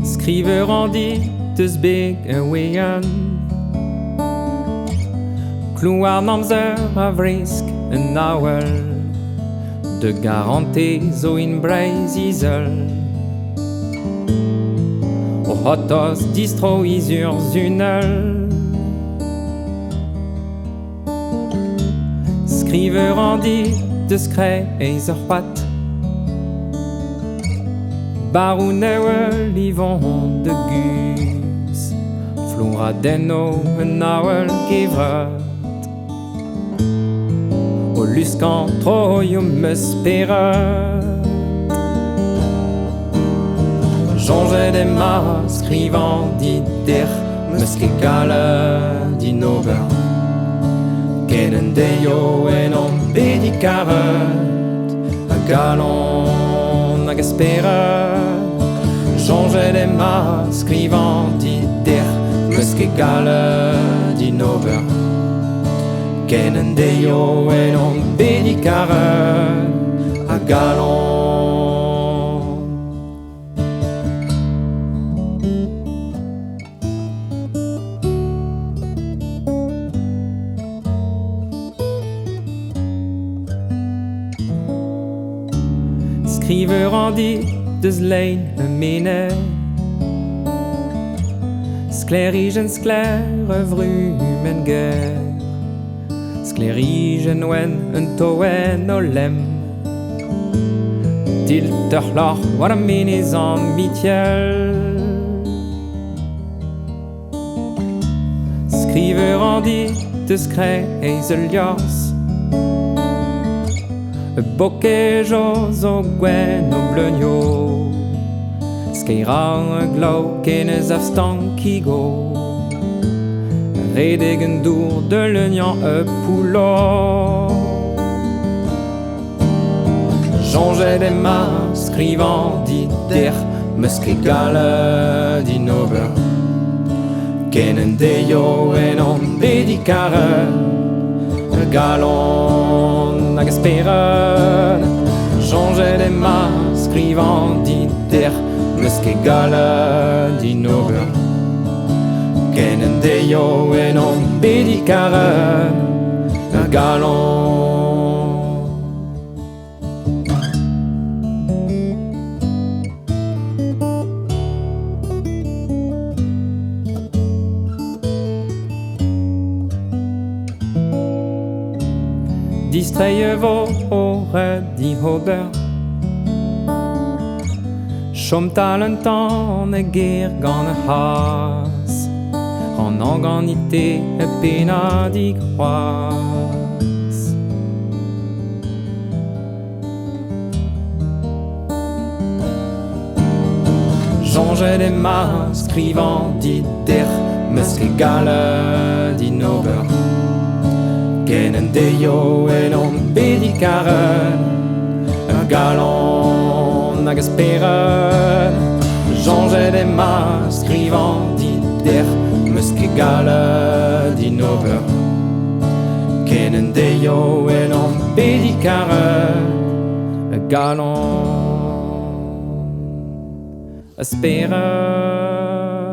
Skriver an dit eus beg wean Klouar namzer a vrisk un awel De garante zo in breiz izel O hotos distro izur zunel Skriver an dit eus kreiz ur c'hoat Baroun ewel livon de gus Flora denno un awel gevret O luskan troium meus peret Jonget emma skrivan dider meus ket gale din ober Ken en deio en an bedikaret A galon hag esperet Jonget emma skrivan dider meus ket gale din ober Ken en deio en an bedikaret a galon Skriver an dit deus lein mene Sklerigen skler vrumen ger Sklerigen oen un toen o lem Dilt ur c'hlor war am menez an mitiel Skriver an dit eus kreiz ul liorzh E bokejo zo gwen o bleunio Skeira glav kenez av stankigo Redeg un dour de leunian e poulo Jonget emma skrivan dider meus ket gale din ober Ken en deio en an bedikaret A galon hag esperet Jonget emma skrivan dider meus ket gale din ober Ken en deio en an bedikaret a galon Distreie vo ore di hober Chomtal un tan e ger gant has An anganite e pena di c'hoaz Jonget emma skrivan dider meus ket gale din ober Ken en deio en an bedikaret A galon hag esperet Jonget emma skrivan dider meus ket gale din ober Ken en deio en an bedikaret a galon esperet